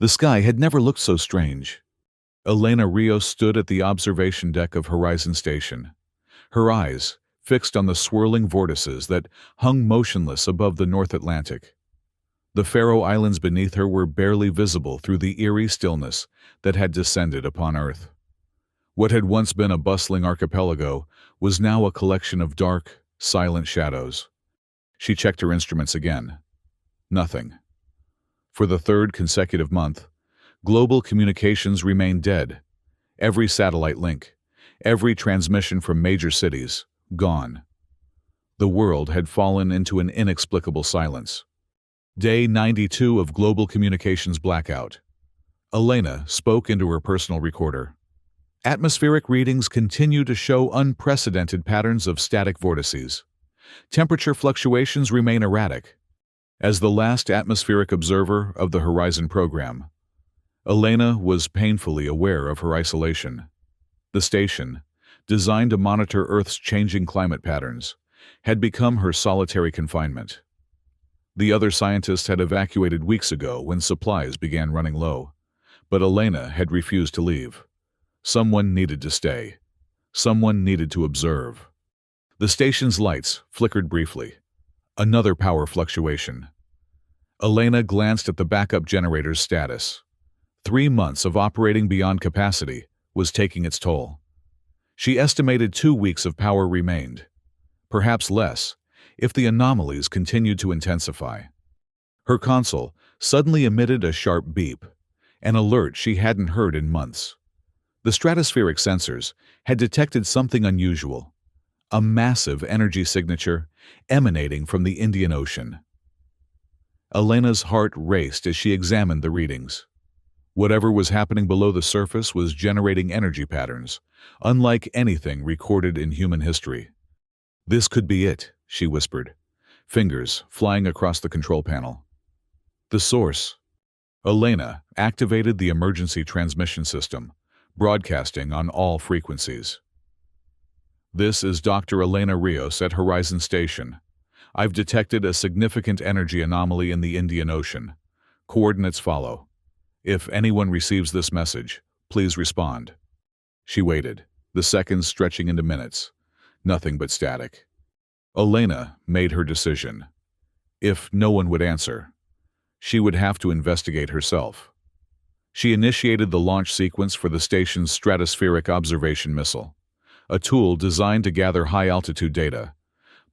The sky had never looked so strange. Elena Rios stood at the observation deck of Horizon Station, her eyes fixed on the swirling vortices that hung motionless above the North Atlantic. The Faroe Islands beneath her were barely visible through the eerie stillness that had descended upon Earth. What had once been a bustling archipelago was now a collection of dark, silent shadows. She checked her instruments again. Nothing. For the third consecutive month, global communications remained dead. Every satellite link, every transmission from major cities, gone. The world had fallen into an inexplicable silence. Day 92 of global communications blackout. Elena spoke into her personal recorder. Atmospheric readings continue to show unprecedented patterns of static vortices. Temperature fluctuations remain erratic. As the last atmospheric observer of the Horizon program, Elena was painfully aware of her isolation. The station, designed to monitor Earth's changing climate patterns, had become her solitary confinement. The other scientists had evacuated weeks ago when supplies began running low, but Elena had refused to leave. Someone needed to stay. Someone needed to observe. The station's lights flickered briefly. Another power fluctuation. Elena glanced at the backup generator's status. 3 months of operating beyond capacity was taking its toll. She estimated 2 weeks of power remained, perhaps less, if the anomalies continued to intensify. Her console suddenly emitted a sharp beep, an alert she hadn't heard in months. The stratospheric sensors had detected something unusual, a massive energy signature emanating from the Indian Ocean. Elena's heart raced as she examined the readings. Whatever was happening below the surface was generating energy patterns, unlike anything recorded in human history. "This could be it," she whispered, fingers flying across the control panel. The source. Elena activated the emergency transmission system, broadcasting on all frequencies. "This is Dr. Elena Rios at Horizon Station. I've detected a significant energy anomaly in the Indian Ocean. Coordinates follow. If anyone receives this message, please respond." She waited, the seconds stretching into minutes. Nothing but static. Elena made her decision. If no one would answer, she would have to investigate herself. She initiated the launch sequence for the station's stratospheric observation missile, a tool designed to gather high-altitude data,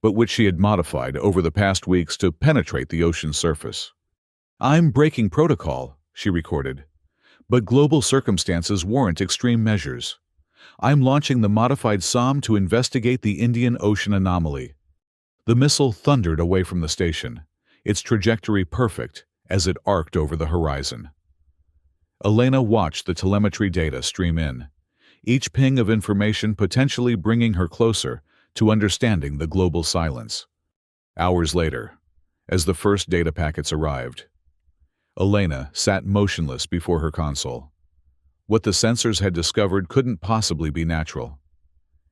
but which she had modified over the past weeks to penetrate the ocean's surface. "I'm breaking protocol," she recorded, "but global circumstances warrant extreme measures. I'm launching the modified SOM to investigate the Indian Ocean anomaly." The missile thundered away from the station, its trajectory perfect as it arced over the horizon. Elena watched the telemetry data stream in, each ping of information potentially bringing her closer to understanding the global silence. Hours later, as the first data packets arrived, Elena sat motionless before her console. What the sensors had discovered couldn't possibly be natural.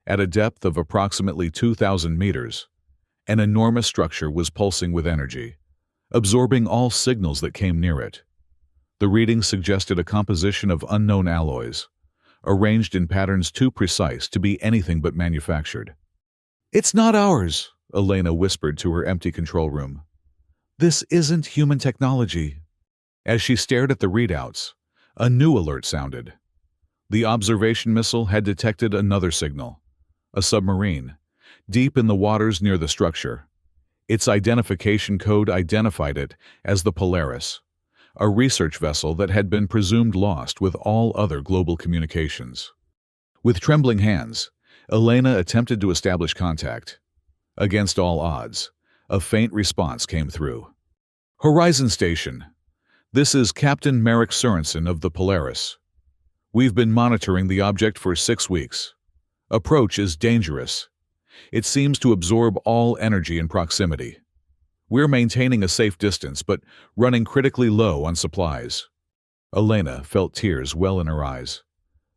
At a depth of approximately 2,000 meters, an enormous structure was pulsing with energy, absorbing all signals that came near it. The readings suggested a composition of unknown alloys, arranged in patterns too precise to be anything but manufactured. "It's not ours," Elena whispered to her empty control room. "This isn't human technology." As she stared at the readouts, a new alert sounded. The observation missile had detected another signal, a submarine, deep in the waters near the structure. Its identification code identified it as the Polaris, a research vessel that had been presumed lost with all other global communications. With trembling hands, Elena attempted to establish contact. Against all odds, a faint response came through. "Horizon Station. This is Captain Merrick Sorensen of the Polaris. We've been monitoring the object for 6 weeks. Approach is dangerous. It seems to absorb all energy in proximity. We're maintaining a safe distance, but running critically low on supplies." Elena felt tears well in her eyes,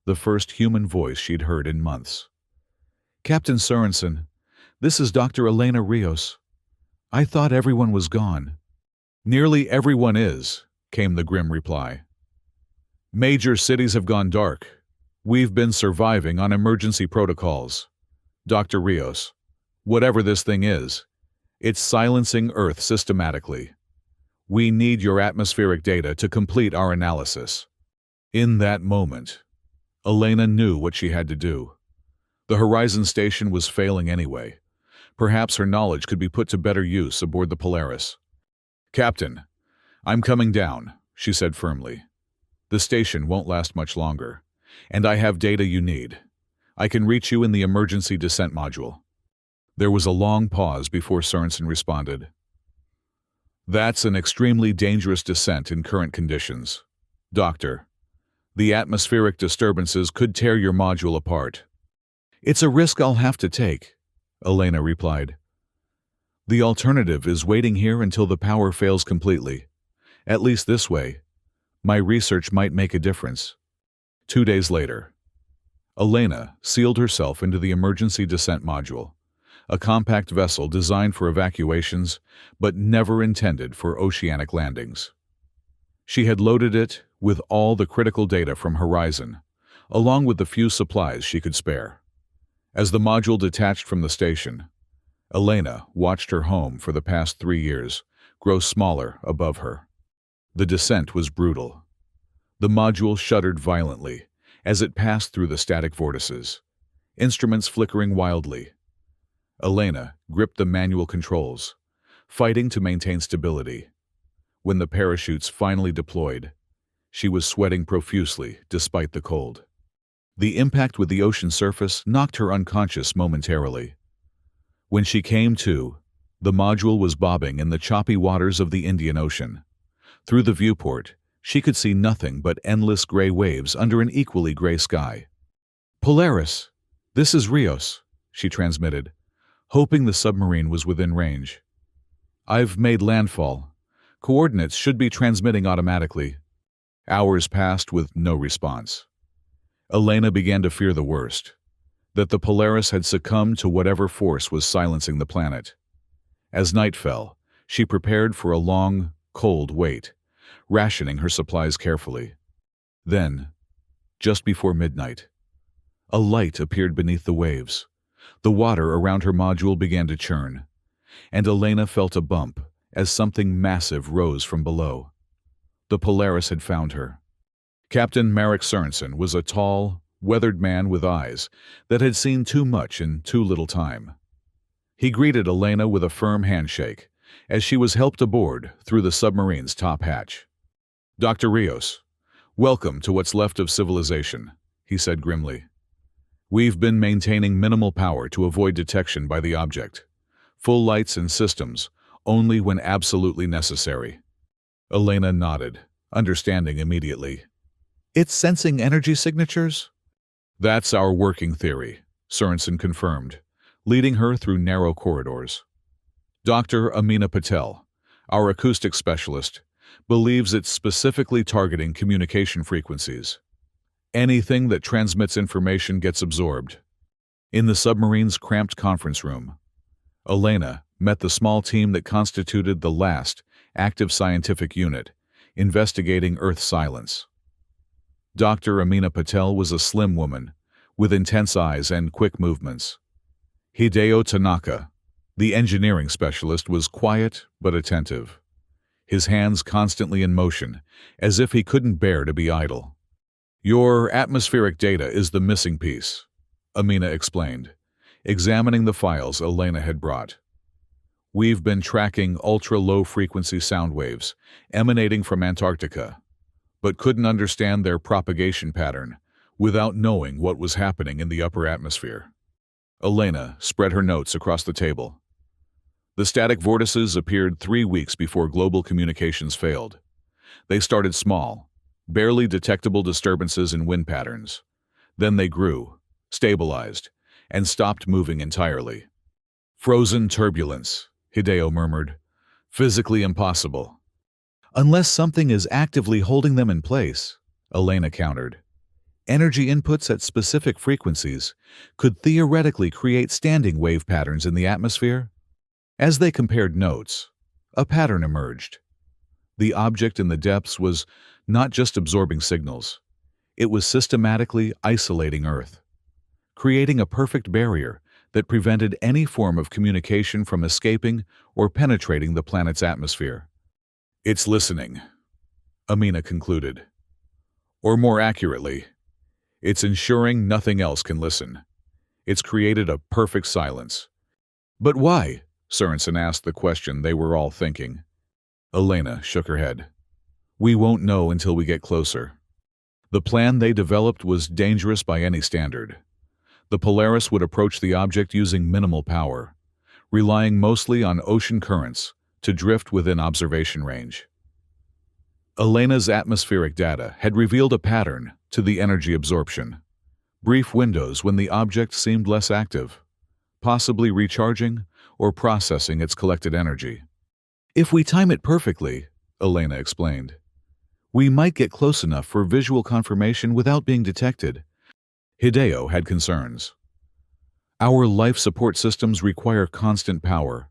the first human voice she'd heard in months. "Captain Sorensen, this is Dr. Elena Rios. I thought everyone was gone." "Nearly everyone is," came the grim reply. Major cities have gone dark. We've been surviving on emergency protocols. Dr. Rios, whatever this thing is, it's silencing Earth systematically. We need your atmospheric data to complete our analysis. In that moment, Elena knew what she had to do. The Horizon Station was failing anyway. Perhaps her knowledge could be put to better use aboard the Polaris. "Captain, I'm coming down," she said firmly. "The station won't last much longer, and I have data you need. I can reach you in the emergency descent module." There was a long pause before Sorensen responded. "That's an extremely dangerous descent in current conditions. Doctor, the atmospheric disturbances could tear your module apart." "It's a risk I'll have to take," Elena replied. "The alternative is waiting here until the power fails completely. At least this way, my research might make a difference." 2 days later, Elena sealed herself into the emergency descent module, a compact vessel designed for evacuations but never intended for oceanic landings. She had loaded it with all the critical data from Horizon, along with the few supplies she could spare. As the module detached from the station, Elena watched her home for the past 3 years grow smaller above her. The descent was brutal. The module shuddered violently as it passed through the static vortices, instruments flickering wildly. Elena gripped the manual controls, fighting to maintain stability. When the parachutes finally deployed, she was sweating profusely despite the cold. The impact with the ocean surface knocked her unconscious momentarily. When she came to, the module was bobbing in the choppy waters of the Indian Ocean. Through the viewport, she could see nothing but endless gray waves under an equally gray sky. "Polaris, this is Rios," she transmitted, hoping the submarine was within range. "I've made landfall. Coordinates should be transmitting automatically." Hours passed with no response. Elena began to fear the worst, that the Polaris had succumbed to whatever force was silencing the planet. As night fell, she prepared for a long, cold wait, rationing her supplies carefully. Then, just before midnight, a light appeared beneath the waves. The water around her module began to churn, and Elena felt a bump as something massive rose from below. The Polaris had found her. Captain Marek Sorensen was a tall, weathered man with eyes that had seen too much in too little time. He greeted Elena with a firm handshake as she was helped aboard through the submarine's top hatch. "Dr. Rios, welcome to what's left of civilization," he said grimly. "We've been maintaining minimal power to avoid detection by the object. Full lights and systems, only when absolutely necessary." Elena nodded, understanding immediately. "It's sensing energy signatures?" "That's our working theory," Sorensen confirmed, leading her through narrow corridors. Dr. Amina Patel, our acoustic specialist, believes it's specifically targeting communication frequencies. Anything that transmits information gets absorbed. In the submarine's cramped conference room, Elena met the small team that constituted the last active scientific unit investigating Earth silence. Dr. Amina Patel was a slim woman with intense eyes and quick movements. Hideo Tanaka, the engineering specialist, was quiet but attentive, his hands constantly in motion, as if he couldn't bear to be idle. "Your atmospheric data is the missing piece," Amina explained, examining the files Elena had brought. "We've been tracking ultra-low-frequency sound waves emanating from Antarctica, but couldn't understand their propagation pattern without knowing what was happening in the upper atmosphere." Elena spread her notes across the table. The static vortices appeared 3 weeks before global communications failed. They started small, barely detectable disturbances in wind patterns. Then they grew, stabilized, and stopped moving entirely. "Frozen turbulence," Hideo murmured. "Physically impossible." "Unless something is actively holding them in place," Elena countered. "Energy inputs at specific frequencies could theoretically create standing wave patterns in the atmosphere." As they compared notes, a pattern emerged. The object in the depths was not just absorbing signals. It was systematically isolating Earth, creating a perfect barrier that prevented any form of communication from escaping or penetrating the planet's atmosphere. "It's listening," Amina concluded. "Or more accurately, it's ensuring nothing else can listen. It's created a perfect silence." "But why?" Sorensen asked the question they were all thinking. Elena shook her head. "We won't know until we get closer." The plan they developed was dangerous by any standard. The Polaris would approach the object using minimal power, relying mostly on ocean currents to drift within observation range. Elena's atmospheric data had revealed a pattern to the energy absorption. Brief windows when the object seemed less active, possibly recharging or processing its collected energy. "If we time it perfectly," Elena explained, "we might get close enough for visual confirmation without being detected." Hideo had concerns. "Our life support systems require constant power.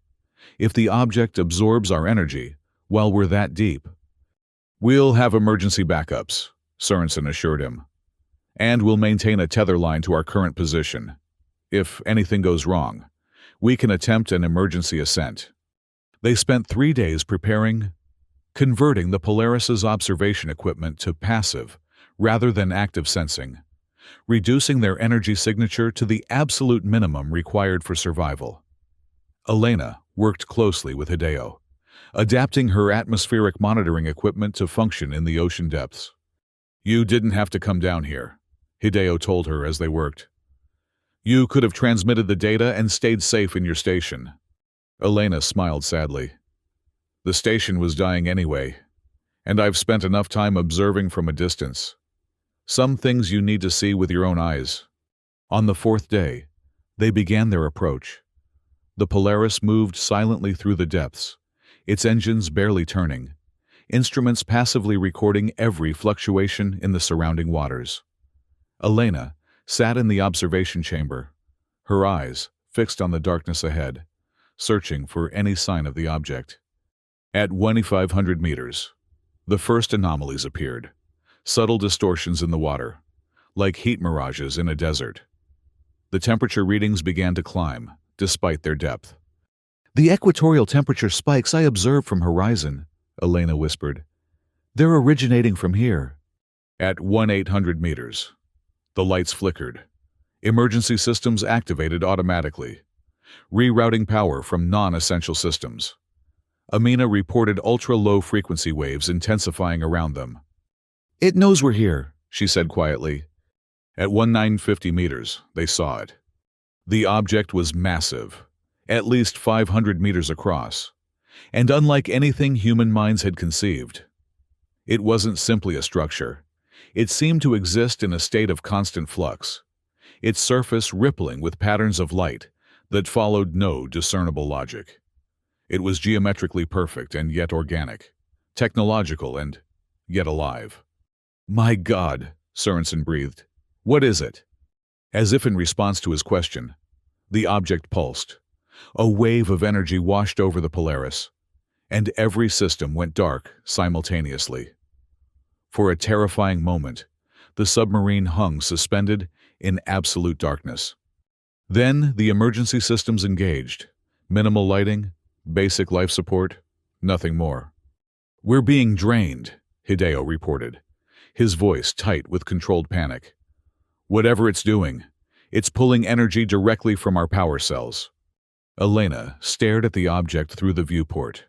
If the object absorbs our energy while we're that deep..." "We'll have emergency backups," Sorensen assured him. "And we'll maintain a tether line to our current position. If anything goes wrong, we can attempt an emergency ascent." They spent 3 days converting the Polaris's observation equipment to passive rather than active sensing, reducing their energy signature to the absolute minimum required for survival. Elena worked closely with Hideo, adapting her atmospheric monitoring equipment to function in the ocean depths. "You didn't have to come down here," Hideo told her as they worked. "You could have transmitted the data and stayed safe in your station." Elena smiled sadly. "The station was dying anyway, and I've spent enough time observing from a distance. Some things you need to see with your own eyes." On the 4th day, they began their approach. The Polaris moved silently through the depths, its engines barely turning, instruments passively recording every fluctuation in the surrounding waters. Elena sat in the observation chamber, her eyes fixed on the darkness ahead, searching for any sign of the object. At 2,500 meters, the first anomalies appeared, subtle distortions in the water, like heat mirages in a desert. The temperature readings began to climb, despite their depth. "The equatorial temperature spikes I observed from horizon," Elena whispered. "They're originating from here." At 1,800 meters, the lights flickered. Emergency systems activated automatically, rerouting power from non-essential systems. Amina reported ultra-low frequency waves intensifying around them. "It knows we're here," she said quietly. At 1,950 meters, they saw it. The object was massive, at least 500 meters across, and unlike anything human minds had conceived. It wasn't simply a structure. It seemed to exist in a state of constant flux, its surface rippling with patterns of light that followed no discernible logic. It was geometrically perfect and yet organic, technological and yet alive. "My God," Sorensen breathed. "What is it?" As if in response to his question, the object pulsed. A wave of energy washed over the Polaris, and every system went dark simultaneously. For a terrifying moment, the submarine hung suspended in absolute darkness. Then the emergency systems engaged. Minimal lighting, basic life support, nothing more. "We're being drained," Hideo reported, his voice tight with controlled panic. "Whatever it's doing, it's pulling energy directly from our power cells." Elena stared at the object through the viewport.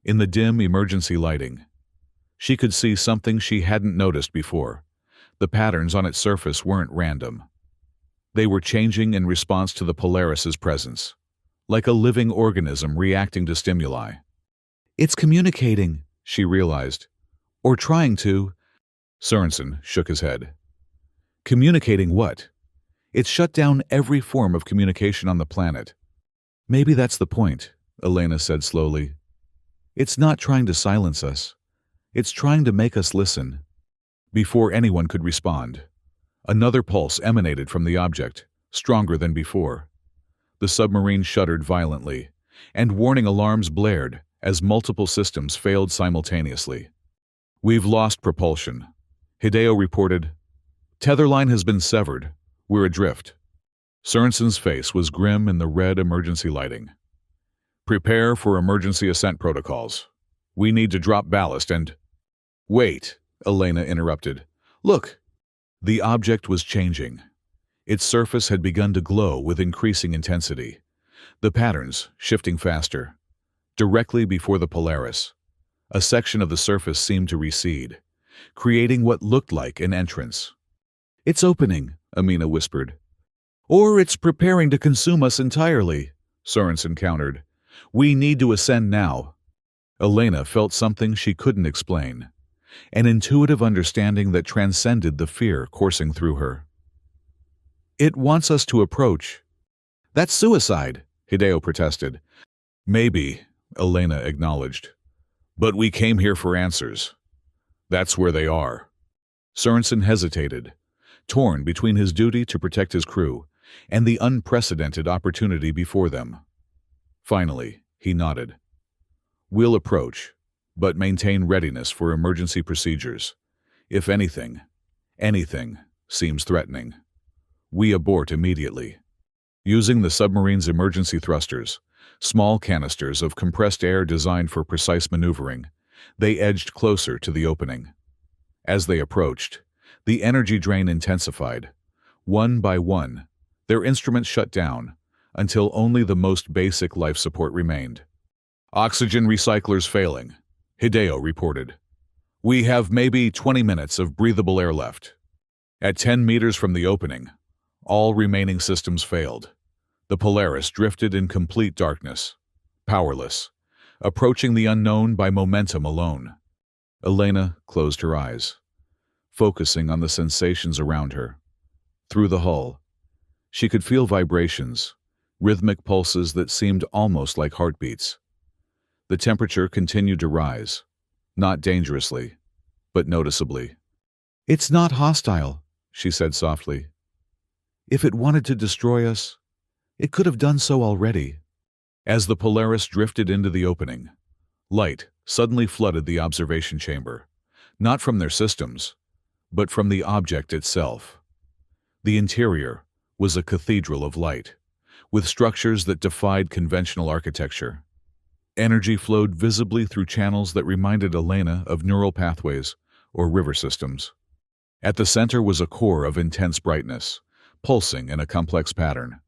In the dim emergency lighting, she could see something she hadn't noticed before. The patterns on its surface weren't random. They were changing in response to the Polaris's presence, like a living organism reacting to stimuli. "It's communicating," she realized. "Or trying to." Sorensen shook his head. "Communicating what? It's shut down every form of communication on the planet." "Maybe that's the point," Elena said slowly. "It's not trying to silence us. It's trying to make us listen." Before anyone could respond, another pulse emanated from the object, stronger than before. The submarine shuddered violently, and warning alarms blared as multiple systems failed simultaneously. "We've lost propulsion," Hideo reported, Tether line has been severed. We're adrift. Sorensen's face was grim in the red emergency lighting. Prepare for emergency ascent protocols. We need to drop ballast and— Wait, Elena interrupted. Look! The object was changing. Its surface had begun to glow with increasing intensity, the patterns shifting faster. Directly before the Polaris, a section of the surface seemed to recede, creating what looked like an entrance. "It's opening," Amina whispered. "Or it's preparing to consume us entirely," Sorensen countered. "We need to ascend now." Elena felt something she couldn't explain, an intuitive understanding that transcended the fear coursing through her. "It wants us to approach." "That's suicide," Hideo protested. "Maybe," Elena acknowledged. "But we came here for answers. That's where they are." Sorensen hesitated, torn between his duty to protect his crew and the unprecedented opportunity before them. Finally, he nodded. "We'll approach, but maintain readiness for emergency procedures. If anything seems threatening, we abort immediately." Using the submarine's emergency thrusters, small canisters of compressed air designed for precise maneuvering, they edged closer to the opening. As they approached, the energy drain intensified. One by one, their instruments shut down, until only the most basic life support remained. "Oxygen recyclers failing," Hideo reported. "We have maybe 20 minutes of breathable air left." At 10 meters from the opening, all remaining systems failed. The Polaris drifted in complete darkness, powerless, approaching the unknown by momentum alone. Elena closed her eyes, focusing on the sensations around her. Through the hull, she could feel vibrations, rhythmic pulses that seemed almost like heartbeats. The temperature continued to rise, not dangerously, but noticeably. "It's not hostile," she said softly. "If it wanted to destroy us, it could have done so already." As the Polaris drifted into the opening, light suddenly flooded the observation chamber, not from their systems, but from the object itself. The interior was a cathedral of light, with structures that defied conventional architecture. Energy flowed visibly through channels that reminded Elena of neural pathways or river systems. At the center was a core of intense brightness, pulsing in a complex pattern.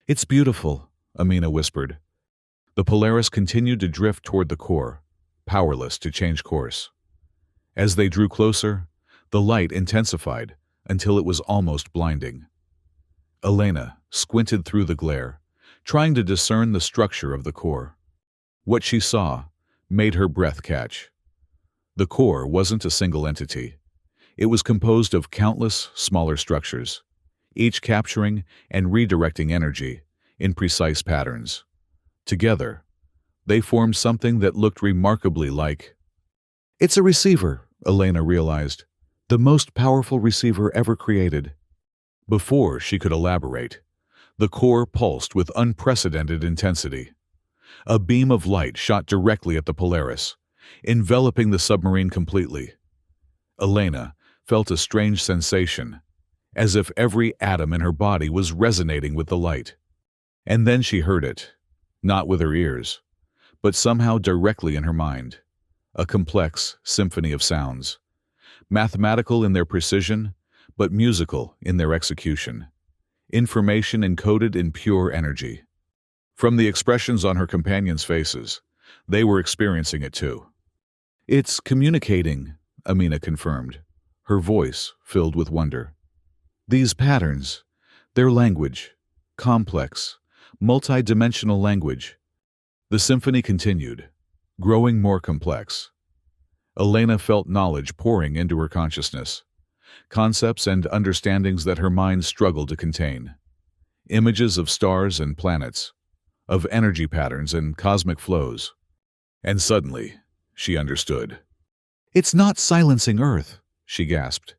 "It's beautiful," Amina whispered. The Polaris continued to drift toward the core, powerless to change course. As they drew closer, the light intensified until it was almost blinding. Elena squinted through the glare, trying to discern the structure of the core. What she saw made her breath catch. The core wasn't a single entity. It was composed of countless smaller structures, each capturing and redirecting energy in precise patterns. Together, they formed something that looked remarkably like— "It's a receiver," Elena realized. "The most powerful receiver ever created." Before she could elaborate, the core pulsed with unprecedented intensity. A beam of light shot directly at the Polaris, enveloping the submarine completely. Elena felt a strange sensation, as if every atom in her body was resonating with the light. And then she heard it, not with her ears, but somehow directly in her mind. A complex symphony of sounds, mathematical in their precision, but musical in their execution. Information encoded in pure energy. From the expressions on her companions' faces, they were experiencing it too. "It's communicating," Amina confirmed, her voice filled with wonder. "These patterns, their language, complex, multi-dimensional language." The symphony continued, growing more complex. Elena felt knowledge pouring into her consciousness, concepts and understandings that her mind struggled to contain. Images of stars and planets, of energy patterns and cosmic flows. And suddenly, she understood. "It's not silencing Earth," she gasped.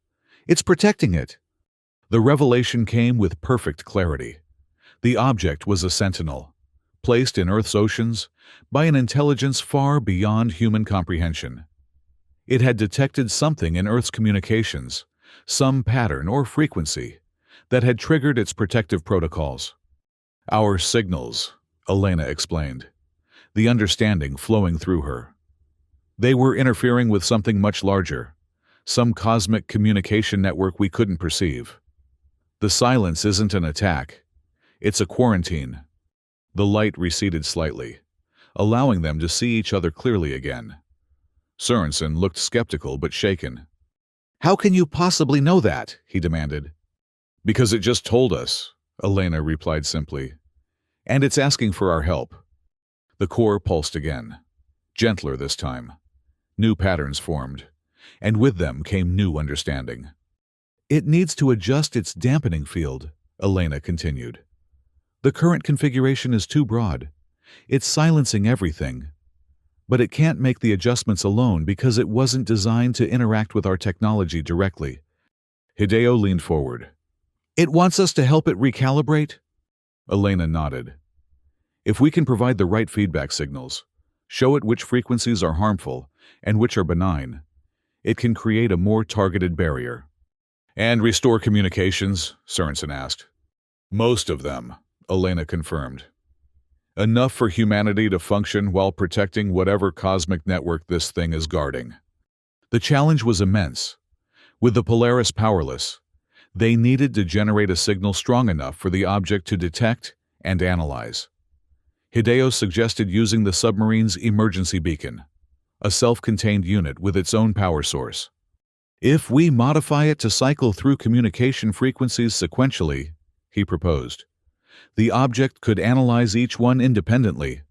"It's protecting it." The revelation came with perfect clarity. The object was a sentinel, placed in Earth's oceans by an intelligence far beyond human comprehension. It had detected something in Earth's communications some pattern or frequency that had triggered its protective protocols. Our signals, Elena explained, the understanding flowing through her. They were interfering with something much larger, some cosmic communication network we couldn't perceive. The silence isn't an attack, it's a quarantine. The light receded slightly, allowing them to see each other clearly again. Sorensen looked skeptical but shaken. "How can you possibly know that?" he demanded. "Because it just told us," Elena replied simply. "And it's asking for our help." The core pulsed again, gentler this time. New patterns formed, and with them came new understanding. "It needs to adjust its dampening field," Elena continued. "The current configuration is too broad. It's silencing everything. But it can't make the adjustments alone because it wasn't designed to interact with our technology directly." Hideo leaned forward. "It wants us to help it recalibrate?" Elena nodded. "If we can provide the right feedback signals, show it which frequencies are harmful and which are benign, it can create a more targeted barrier." "And restore communications?" Sorensen asked. "Most of them," Elena confirmed. "Enough for humanity to function while protecting whatever cosmic network this thing is guarding." The challenge was immense. With the Polaris powerless, they needed to generate a signal strong enough for the object to detect and analyze. Hideo suggested using the submarine's emergency beacon, a self-contained unit with its own power source. "If we modify it to cycle through communication frequencies sequentially," he proposed, "the object could analyze each one independently."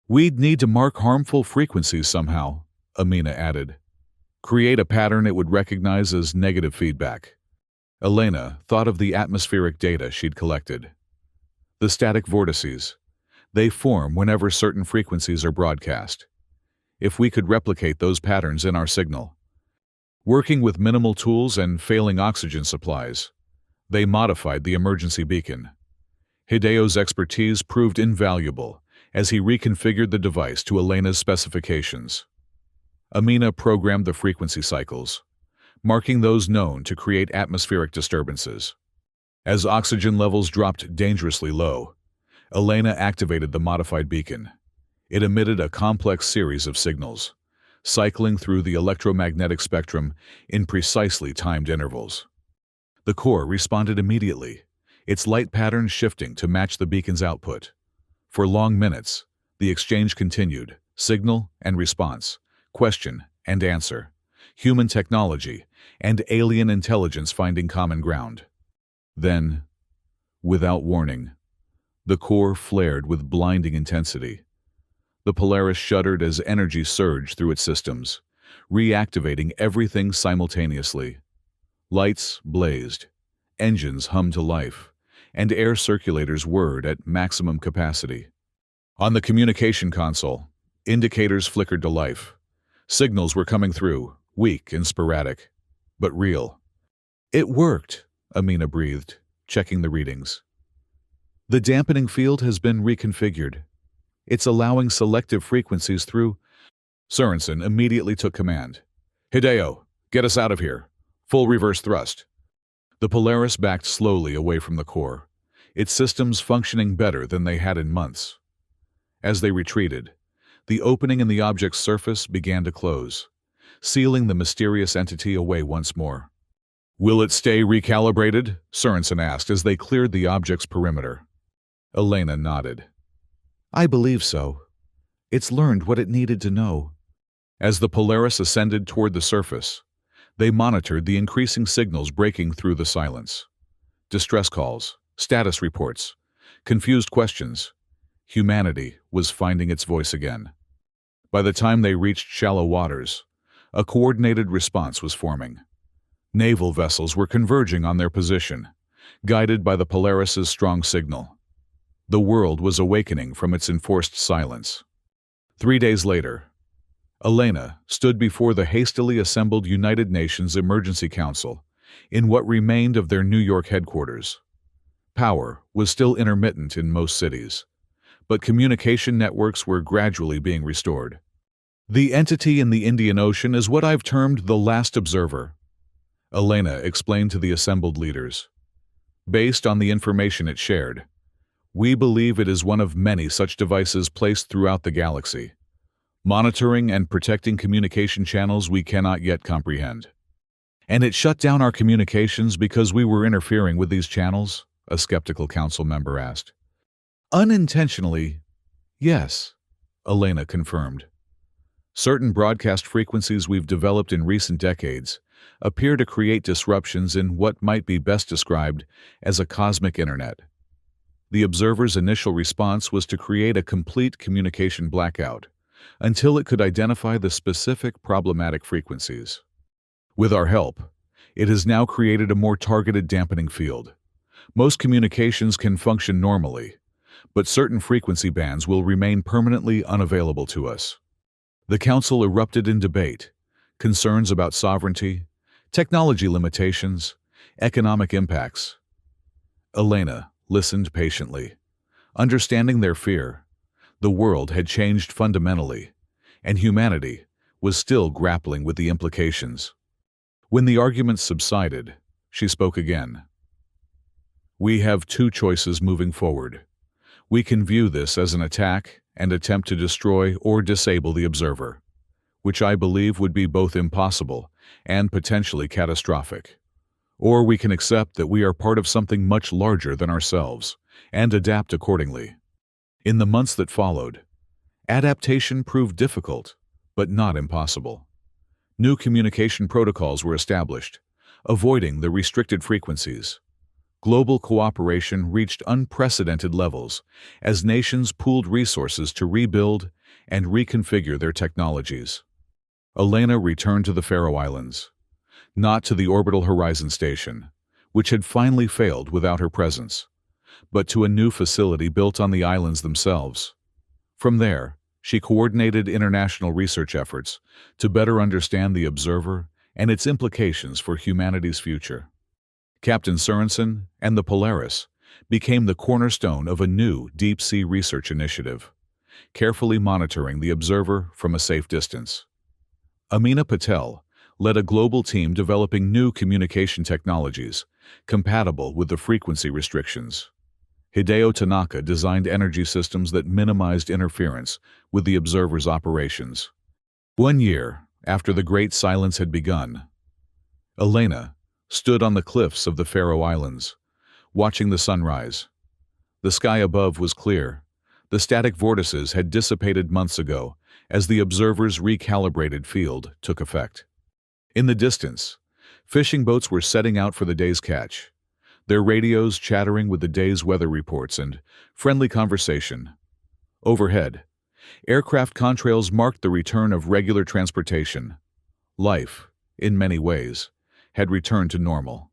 "We'd need to mark harmful frequencies somehow," Amina added. "Create a pattern it would recognize as negative feedback." Elena thought of the atmospheric data she'd collected. The static vortices. They form whenever certain frequencies are broadcast. If we could replicate those patterns in our signal. Working with minimal tools and failing oxygen supplies, they modified the emergency beacon. Hideo's expertise proved invaluable as he reconfigured the device to Elena's specifications. Amina programmed the frequency cycles, marking those known to create atmospheric disturbances. As oxygen levels dropped dangerously low, Elena activated the modified beacon. It emitted a complex series of signals, cycling through the electromagnetic spectrum in precisely timed intervals. The core responded immediately, its light patterns shifting to match the beacon's output. For long minutes, the exchange continued, signal and response, question and answer, human technology and alien intelligence finding common ground. Then, without warning, the core flared with blinding intensity. The Polaris shuddered as energy surged through its systems, reactivating everything simultaneously. Lights blazed, engines hummed to life, and air circulators whirred at maximum capacity. On the communication console, indicators flickered to life. Signals were coming through, weak and sporadic, but real. "It worked," Amina breathed, checking the readings. "The dampening field has been reconfigured. It's allowing selective frequencies through." Sorensen immediately took command. "Hideo, get us out of here. Full reverse thrust." The Polaris backed slowly away from the core, its systems functioning better than they had in months. As they retreated, the opening in the object's surface began to close, sealing the mysterious entity away once more. "Will it stay recalibrated?" Sorensen asked as they cleared the object's perimeter. Elena nodded. "I believe so. It's learned what it needed to know." As the Polaris ascended toward the surface, they monitored the increasing signals breaking through the silence. Distress calls, status reports, confused questions. Humanity was finding its voice again. By the time they reached shallow waters, a coordinated response was forming. Naval vessels were converging on their position, guided by the Polaris's strong signal. The world was awakening from its enforced silence. 3 days later, Elena stood before the hastily assembled United Nations Emergency Council in what remained of their New York headquarters. Power was still intermittent in most cities, but communication networks were gradually being restored. "The entity in the Indian Ocean is what I've termed the last observer," Elena explained to the assembled leaders. Based on the information it shared, we believe it is one of many such devices placed throughout the galaxy, monitoring and protecting communication channels we cannot yet comprehend. And it shut down our communications because we were interfering with these channels? A skeptical council member asked. Unintentionally, yes, Elena confirmed. Certain broadcast frequencies we've developed in recent decades appear to create disruptions in what might be best described as a cosmic internet. The observer's initial response was to create a complete communication blackout until it could identify the specific problematic frequencies. With our help, it has now created a more targeted dampening field. Most communications can function normally, but certain frequency bands will remain permanently unavailable to us. The Council erupted in debate, concerns about sovereignty, technology limitations, economic impacts. Elena listened patiently. Understanding their fear, the world had changed fundamentally, and humanity was still grappling with the implications. When the arguments subsided, she spoke again. We have two choices moving forward. We can view this as an attack and attempt to destroy or disable the observer, which I believe would be both impossible and potentially catastrophic. Or we can accept that we are part of something much larger than ourselves and adapt accordingly. In the months that followed, adaptation proved difficult, but not impossible. New communication protocols were established, avoiding the restricted frequencies. Global cooperation reached unprecedented levels as nations pooled resources to rebuild and reconfigure their technologies. Elena returned to the Faroe Islands, not to the orbital Horizon Station, which had finally failed without her presence, but to a new facility built on the islands themselves. From there, she coordinated international research efforts to better understand the observer and its implications for humanity's future. Captain Sorensen and the Polaris became the cornerstone of a new deep-sea research initiative, carefully monitoring the observer from a safe distance. Amina Patel led a global team developing new communication technologies compatible with the frequency restrictions. Hideo Tanaka designed energy systems that minimized interference with the observer's operations. 1 year after the Great Silence had begun, Elena stood on the cliffs of the Faroe Islands, watching the sunrise. The sky above was clear. The static vortices had dissipated months ago as the observer's recalibrated field took effect. In the distance, fishing boats were setting out for the day's catch, their radios chattering with the day's weather reports and friendly conversation. Overhead, aircraft contrails marked the return of regular transportation. Life, in many ways, had returned to normal.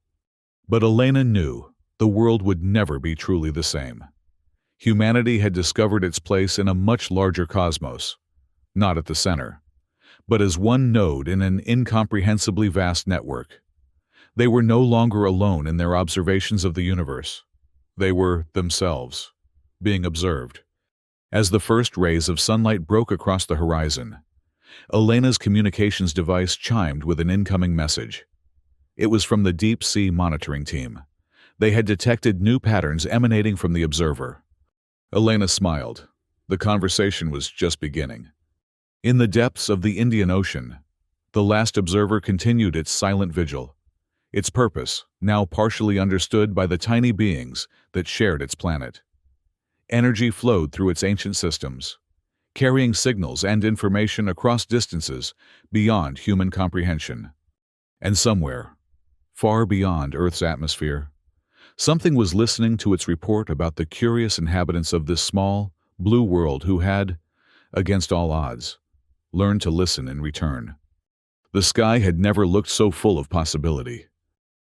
But Elena knew the world would never be truly the same. Humanity had discovered its place in a much larger cosmos, not at the center, but as one node in an incomprehensibly vast network. They were no longer alone in their observations of the universe. They were, themselves, being observed. As the first rays of sunlight broke across the horizon, Elena's communications device chimed with an incoming message. It was from the deep-sea monitoring team. They had detected new patterns emanating from the observer. Elena smiled. The conversation was just beginning. In the depths of the Indian Ocean, the last observer continued its silent vigil, its purpose now partially understood by the tiny beings that shared its planet. Energy flowed through its ancient systems, carrying signals and information across distances beyond human comprehension. And somewhere, far beyond Earth's atmosphere, something was listening to its report about the curious inhabitants of this small, blue world who had, against all odds, learned to listen in return. The sky had never looked so full of possibility.